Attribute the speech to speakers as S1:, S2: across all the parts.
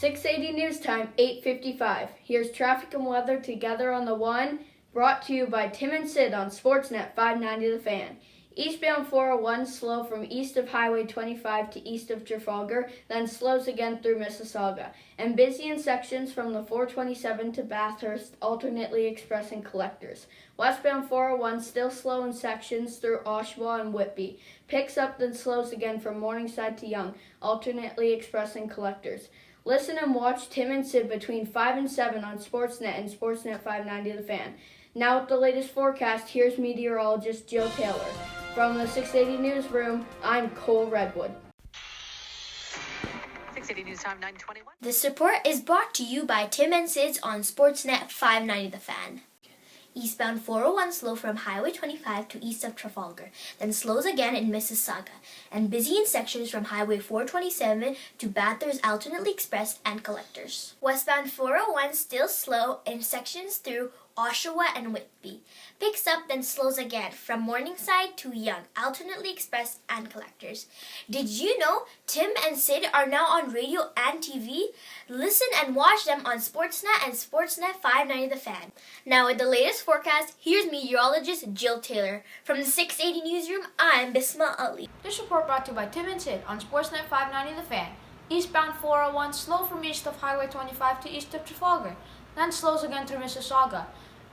S1: 680 news time, 8:55. Here's traffic and weather together on the one, brought to you by Tim and Sid on Sportsnet 590 The Fan. Eastbound 401 slow from east of Highway 25 to east of Trafalgar, then slows again through Mississauga, and busy in sections from the 427 to Bathurst, alternately expressing collectors. Westbound 401 still slow in sections through Oshawa and Whitby, picks up then slows again from Morningside to Yonge, alternately expressing collectors. Listen and watch Tim and Sid between 5 and 7 on Sportsnet and Sportsnet 590 The Fan. Now with the latest forecast, here's meteorologist Jill Taylor. From the 680 Newsroom, I'm Cole Redwood.
S2: 680 News Time, 9:21.
S3: This report is brought to you by Tim and Sid's on Sportsnet 590 The Fan. Eastbound 401 slow from Highway 25 to east of Trafalgar, then slows again in Mississauga, and busy in sections from Highway 427 to Bathurst, alternately express and collectors. Westbound 401 still slow in sections through Oshawa and Whitby, picks up then slows again from Morningside to Yonge, alternately express and collectors. Did you know Tim and Sid are now on radio and TV? Listen and watch them on Sportsnet and Sportsnet 590 The Fan. Now with the latest forecast, here's meteorologist Jill Taylor. From the 680 Newsroom, I'm Bismah A.
S4: This report brought to you by Tim and Sid on Sportsnet 590 The Fan. Eastbound 401 slow from east of Highway 25 to east of Trafalgar, then slows again through Mississauga,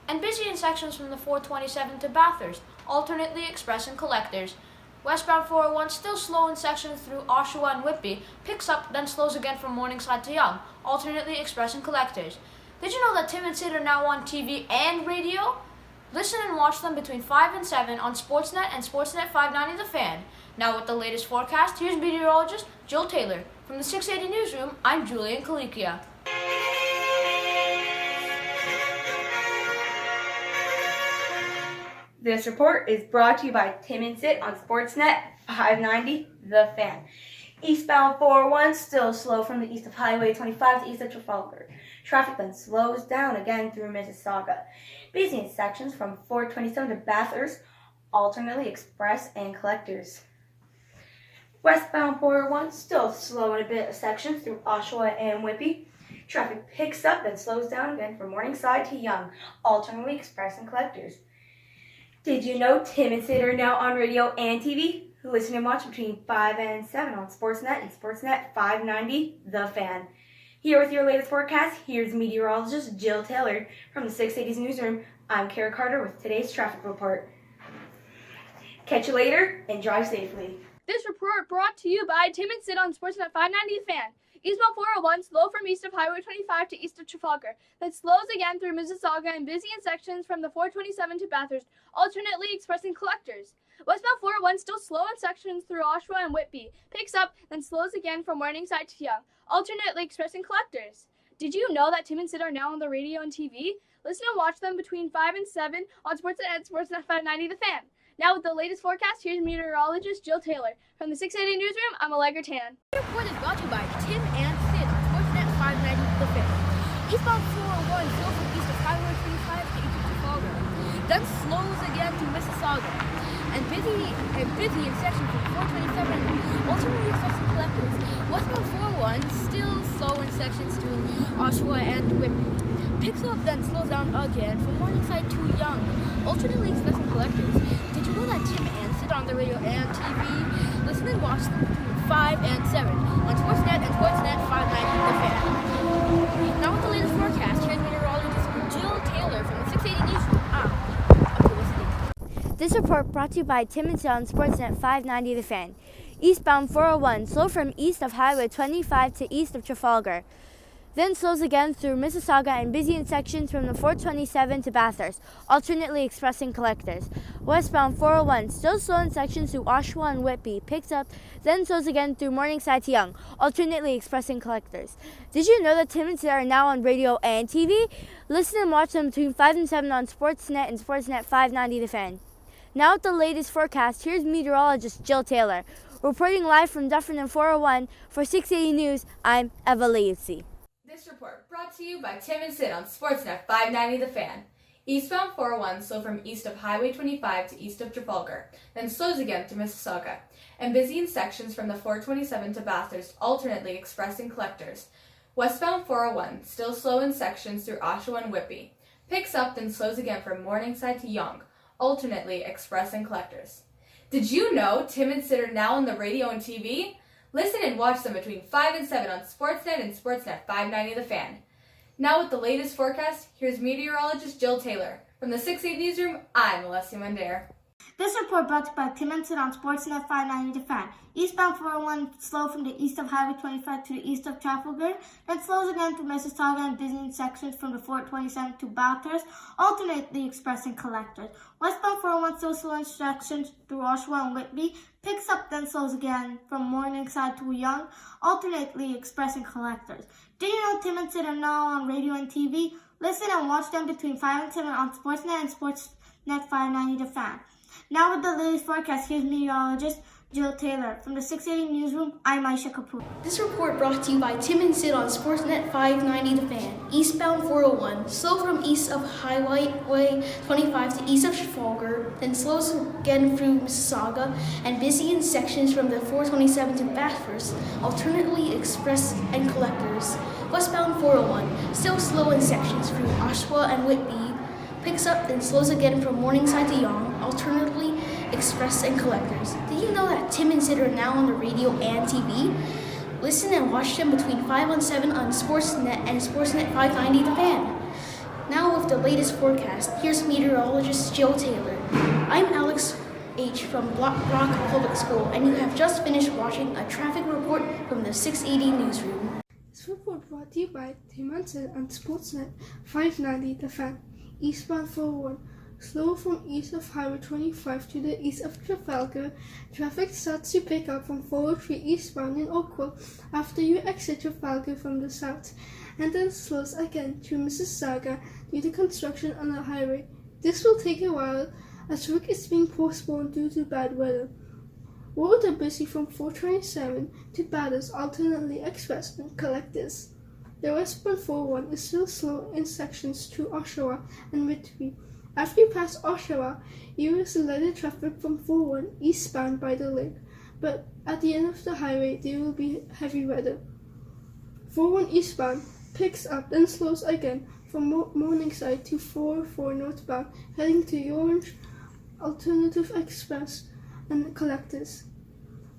S4: and busy in sections from the 427 to Bathurst, alternately expressing collectors. Westbound 401 still slow in sections through Oshawa and Whitby, picks up then slows again from Morningside to Yonge, alternately expressing collectors. Did you know that Tim and Sid are now on TV and radio? Listen and watch them between 5 and 7 on Sportsnet and Sportsnet 590 The Fan. Now with the latest forecast, here's meteorologist Jill Taylor. From the 680 Newsroom, I'm Julian C.
S5: This report is brought to you by Tim and Sid on Sportsnet 590 The Fan. Eastbound 401 still slow from the east of Highway 25 to east of Trafalgar. Traffic then slows down again through Mississauga. Busy in sections from 427 to Bathurst, alternately express and collectors. Westbound 401 still slow in a bit of sections through Oshawa and Whitby. Traffic picks up then slows down again from Morningside to Yonge, alternately express and collectors. Did you know Tim and Sid are now on radio and TV? Listen and watch between 5 and 7 on Sportsnet and Sportsnet 590 The Fan. Here with your latest forecast, here's meteorologist Jill Taylor. From the 680's Newsroom, I'm Cara Carter with today's traffic report. Catch you later and drive safely.
S6: This report brought to you by Tim and Sid on Sportsnet 590 The Fan. Eastbound 401 slow from east of Highway 25 to east of Trafalgar, then slows again through Mississauga and busy in sections from the 427 to Bathurst, alternately expressing collectors. Westbound 401 still slow in sections through Oshawa and Whitby, picks up, then slows again from Morningside to Yonge, alternately expressing collectors. Did you know that Tim and Sid are now on the radio and TV? Listen and watch them between 5 and 7 on Sportsnet and Sportsnet 590 The Fan. Now with the latest forecast, here's meteorologist Jill Taylor. From the 680 Newsroom, I'm Allegra Tan.
S7: The report is brought to you by Tim and Sid on Sportsnet 590 The Fan. Eastbound 401 slow from east of Highway 25 to east of Trafalgar, then slows again to Mississauga, and busy in sections from 427, alternately expressing collectors. Westbound 401 still slow in sections to Oshawa and Whitby, picks up then slows down again from Morningside to Yonge, alternately expressing collectors. Did you know that Tim and Sid on the radio and TV? Listen and watch them between 5 and 7 on Sportsnet and Sportsnet 590 The Fan. Now with the latest forecast, here's meteorologist Jill Taylor from the 680 Newsroom.
S3: This report brought to you by Tim and Sid on Sportsnet 590 The Fan. Eastbound 401 slow from east of Highway 25 to east of Trafalgar, then slows again through Mississauga and busy in sections from the 427 to Bathurst, alternately expressing collectors. Westbound 401 still slow in sections through Oshawa and Whitby, picks up, then slows again through Morningside to Yonge, alternately expressing collectors. Did you know that Tim and Sid are now on radio and TV? Listen and watch them between 5 and 7 on Sportsnet and Sportsnet 590 The Fan. Now with the latest forecast, here's meteorologist Jill Taylor. Reporting live from Dufferin 401 for 680 News, I'm Eva L.
S8: This report brought to you by Tim and Sid on Sportsnet 590 The Fan. Eastbound 401 slow from east of Highway 25 to east of Trafalgar, then slows again through Mississauga, and busy in sections from the 427 to Bathurst, alternately expressing collectors. Westbound 401, still slow in sections through Oshawa and Whitby. Picks up, then slows again from Morningside to Young, alternately express and collectors. Did you know Tim and Sid are now on the radio and TV? Listen and watch them between 5 and 7 on Sportsnet and Sportsnet 590 The Fan. Now with the latest forecast, here's meteorologist Jill Taylor. From the 680 Newsroom, I'm Alessia M.
S9: This report brought to you by Tim and Sid on Sportsnet 590 The Fan. Eastbound 401 slow from the east of Highway 25 to the east of Trafalgar, then slows again through Mississauga and busy in sections from the 427 to Bathurst, alternately expressing collectors. Westbound 401 still slow in sections through Oshawa and Whitby, picks up then slows again from Morningside to Young, alternately expressing collectors. Did you know Tim and Sid are now on radio and TV? Listen and watch them between 5 and 7 on Sportsnet and Sportsnet 590 The Fan. Now with the latest forecast, here's meteorologist Jill Taylor. From the 680 Newsroom, I'm Aesha K.
S3: This report brought to you by Tim and Sid on Sportsnet 590 The Fan. Eastbound 401, slow from east of Highway 25 to east of Trafalgar, then slows again through Mississauga, and busy in sections from the 427 to Bathurst, alternately express and collectors. Westbound 401, still slow in sections through Oshawa and Whitby, picks up then slows again from Morningside to Young, alternately express and collectors. Did you know that Tim and Sid are now on the radio and TV? Listen and watch them between 5 and 7 on Sportsnet and Sportsnet 590 The Fan. Now with the latest forecast, here's meteorologist Jill Taylor. I'm Alex H. from Rock Public School, and you have just finished watching a traffic report from the 680 Newsroom.
S6: This report brought to you by Tim and Sid on Sportsnet 590 The Fan. Eastbound 401, slow from east of Highway 25 to the east of Trafalgar. Traffic starts to pick up from 403 eastbound in Oakville after you exit Trafalgar from the south, and then slows again through Mississauga due to construction on the highway. This will take a while as work is being postponed due to bad weather. Roads are busy from 427 to Bathurst, alternately express and collectors. The westbound 401 is still slow in sections through Oshawa and Whitby. After you pass Oshawa, you will see lighter traffic from 401 eastbound by the lake, but at the end of the highway there will be heavy weather. 401 eastbound picks up then slows again from Morningside to 404 northbound, heading to Orange, alternative express and collectors.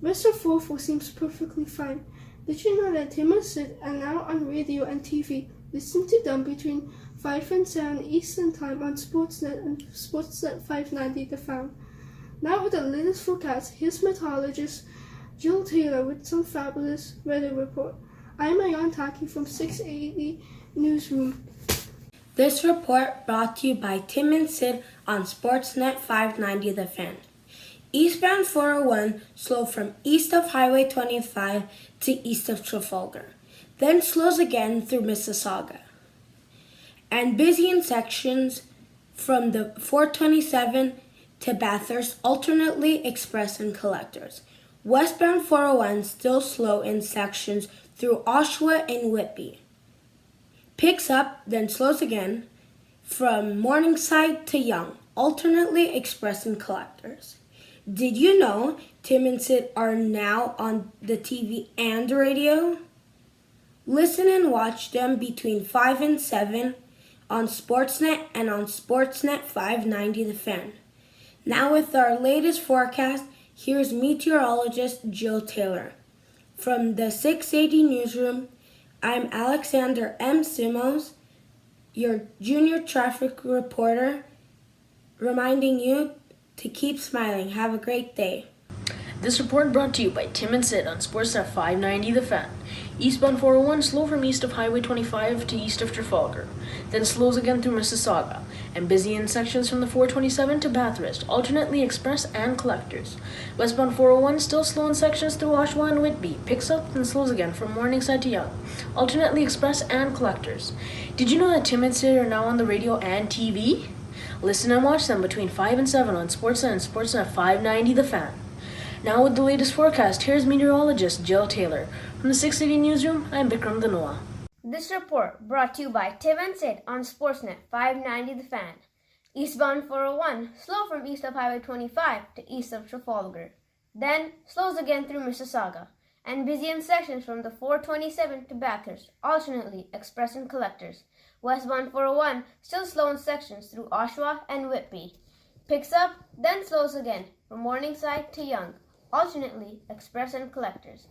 S6: West of 404 seems perfectly fine. Did you know that Tim and Sid are now on radio and TV? Listen to them between 5 and 7 Eastern Time on Sportsnet and Sportsnet 590 The Fan. Now with the latest forecast, here's meteorologist Jill Taylor with some fabulous weather report. I'm Ayaan T from 680 Newsroom.
S10: This report brought to you by Tim and Sid on Sportsnet 590 The Fan. Eastbound 401 slow from east of Highway 25 to east of Trafalgar, then slows again through Mississauga, and busy in sections from the 427 to Bathurst, alternately express and collectors. Westbound 401 still slow in sections through Oshawa and Whitby, picks up then slows again from Morningside to Young, alternately express and collectors. Did you know Tim and Sid are now on the TV and radio? Listen and watch them between 5 and 7 on Sportsnet and on Sportsnet 590 The Fan. Now with our latest forecast, here's meteorologist Jill Taylor. From the 680 Newsroom, I'm Alexander M. Simos, your junior traffic reporter, reminding you to keep smiling. Have a great day.
S11: This report brought to you by Tim and Sid on Sportsnet 590 The Fan. Eastbound 401 slow from east of Highway 25 to east of Trafalgar, then slows again through Mississauga, and busy in sections from the 427 to Bathurst, alternately express and collectors. Westbound 401 still slow in sections through Oshawa and Whitby, picks up and slows again from Morningside to Young, alternately express and collectors. Did you know that Tim and Sid are now on the radio and TV? Listen and watch them between 5 and 7 on Sportsnet and Sportsnet 590 The Fan. Now with the latest forecast, here's meteorologist Jill Taylor. From the 680 Newsroom, I'm Bikram D.
S1: This report brought to you by Tim and Sid on Sportsnet 590 The Fan. Eastbound 401, slow from east of Highway 25 to east of Trafalgar. Then slows again through Mississauga,
S3: and busy in sections from the 427 to Bathurst, alternately express and collectors. Westbound 401 still slow in sections through Oshawa and Whitby. Picks up, then slows again from Morningside to Young, alternately express and collectors.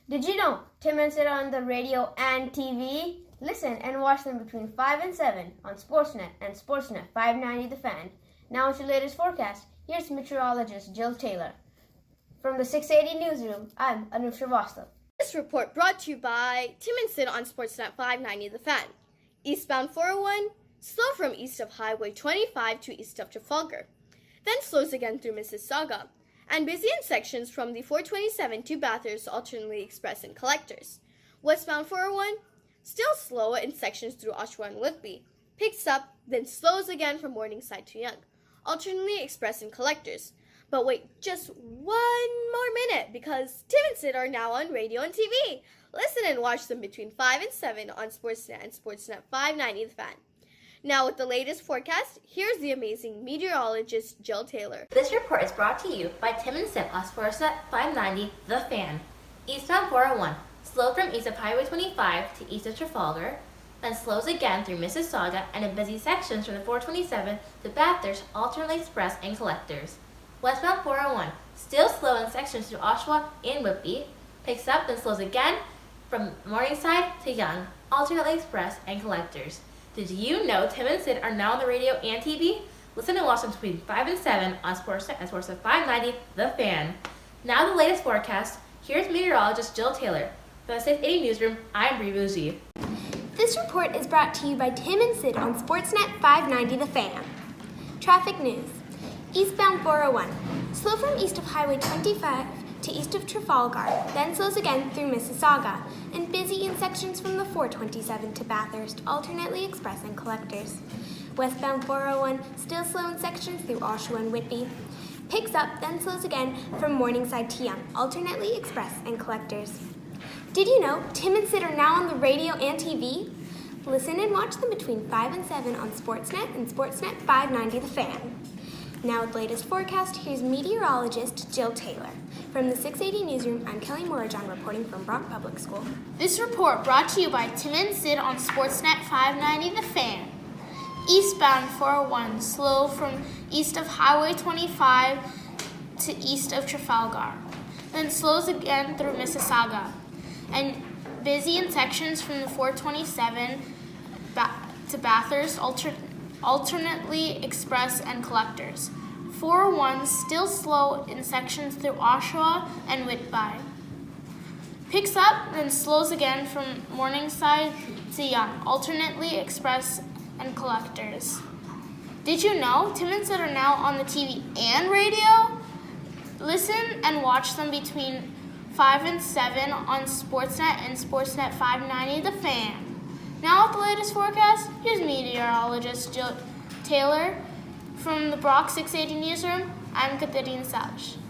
S3: Did you know Tim and Sid are on the radio and TV? Listen and watch them between 5 and 7 on Sportsnet and Sportsnet 590 The Fan. Now with your latest forecast, here's meteorologist Jill Taylor. From the 680 newsroom, I'm Anuv S.
S6: This report brought to you by Tim and Sid on Sportsnet 590 The Fan. Eastbound 401, slow from east of Highway 25 to east of Trafalgar, then slows again through Mississauga, and busy in sections from the 427 to Bathurst, alternately express and collectors. Westbound 401, still slow in sections through Oshawa and Whitby, picks up, then slows again from Morningside to Young, alternately express and collectors. But wait just one more minute, because Tim and Sid are now on radio and TV. Listen and watch them between 5 and 7 on Sportsnet and Sportsnet 590 The Fan. Now with the latest forecast, here's the amazing meteorologist Jill Taylor.
S3: This report is brought to you by Tim and Sid on Sportsnet 590 The Fan. Eastbound 401, slow from east of Highway 25 to east of Trafalgar, then slows again through Mississauga and in busy sections from the 427 to Bathurst, alternately express and collectors. Westbound 401, still slow in sections through Oshawa and Whitby, picks up then slows again from Morningside to Young, alternately express and collectors. Did you know Tim and Sid are now on the radio and TV? Listen and watch them between 5 and 7 on Sportsnet and Sportsnet 590 The Fan. Now the latest forecast, here's meteorologist Jill Taylor. From the 680 newsroom, I'm Breanna B.
S12: This report is brought to you by Tim and Sid on Sportsnet 590 The Fan. Traffic news. Eastbound 401, slow from east of Highway 25 to east of Trafalgar, then slows again through Mississauga, and busy in sections from the 427 to Bathurst, alternately express and collectors. Westbound 401, still slow in sections through Oshawa and Whitby. Picks up, then slows again from Morningside to Young, alternately express and collectors. Did you know Tim and Sid are now on the radio and TV? Listen and watch them between 5 and 7 on Sportsnet and Sportsnet 590 The Fan. Now with the latest forecast, here's meteorologist Jill Taylor. From the 680 newsroom, I'm Kelly Morajan reporting from Bronx Public School.
S13: This report brought to you by Tim and Sid on Sportsnet 590 The Fan. Eastbound 401, slow from east of Highway 25 to east of Trafalgar, then slows again through Mississauga, and busy in sections from the 427 to Bathurst, alternately express and collectors. 401 still slow in sections through Oshawa and Whitby. Picks up, then slows again from Morningside to Young, alternately express and collectors. Did you know Tim and Sid are now on the TV and radio? Listen and watch them between 5 and 7 on Sportsnet and Sportsnet 590 The Fan. Now with the latest forecast, here's meteorologist Jill Taylor. From the Bronx 680 newsroom, I'm Catarina.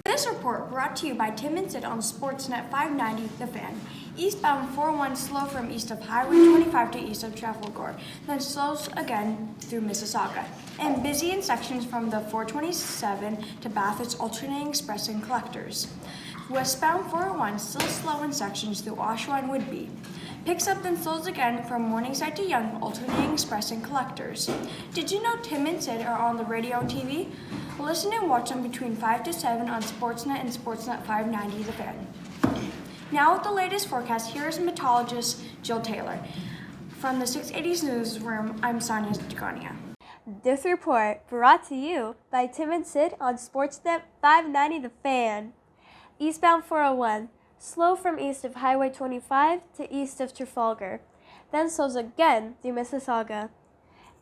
S14: This report brought to you by Tim and Sid on Sportsnet 590 The Fan. Eastbound 401 slow from east of Highway 25 to east of Trafalgar, then slows again through Mississauga, and busy in sections from the 427 to Bathurst, alternating express and collectors. Westbound 401 still slow in sections through Oshawa and Whitby. Picks up then slows again from Morningside to Young, alternating express and collectors. Did you know Tim and Sid are on the radio and TV? Listen and watch them between 5 to 7 on Sportsnet and Sportsnet 590 The Fan. Now with the latest forecast, here is meteorologist Jill Taylor. From the 680s newsroom, I'm Sonia J.
S6: This report brought to you by Tim and Sid on Sportsnet 590 The Fan. Eastbound 401, slow from east of Highway 25 to east of Trafalgar, then slows again through Mississauga,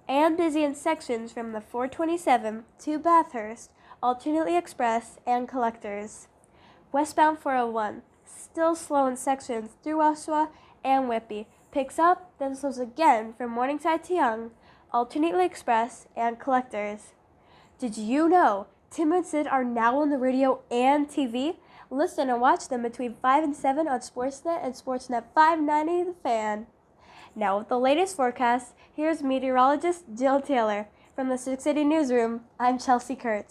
S6: and busy in sections from the 427 to Bathurst, alternately express and collectors. Westbound 401, still slow in sections through Oshawa and Whitby, picks up, then slows again from Morningside to Young, alternately express and collectors. Did you know Tim and Sid are now on the radio and TV? Listen and watch them between 5 and 7 on Sportsnet and Sportsnet 590 The Fan. Now with the latest forecast, here's meteorologist Jill Taylor. From the 680 newsroom, I'm Chelsey K.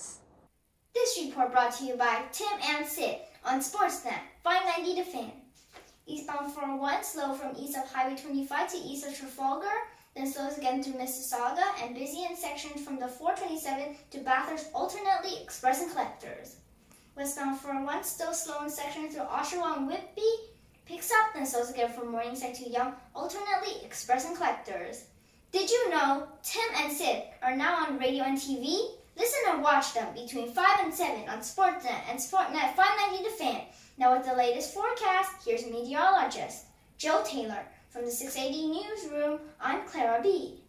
S15: This report brought to you by Tim and Sid on Sportsnet 590 The Fan.
S3: Eastbound 401, slow from east of Highway 25 to east of Trafalgar, then slows again through Mississauga, and busy in sections from the 427 to Bathurst, alternately express and collectors. Westbound 401, still slow in sections through Oshawa and Whitby, picks up, then slows again from Morningside to Yonge, alternately express and collectors. Did you know Tim and Sid are now on radio and TV? Listen and watch them between 5 and 7 on Sportsnet and Sportnet 590 The Fan. Now with the latest forecast, here's meteorologist Joe Taylor. From the 680 newsroom, I'm Clara B.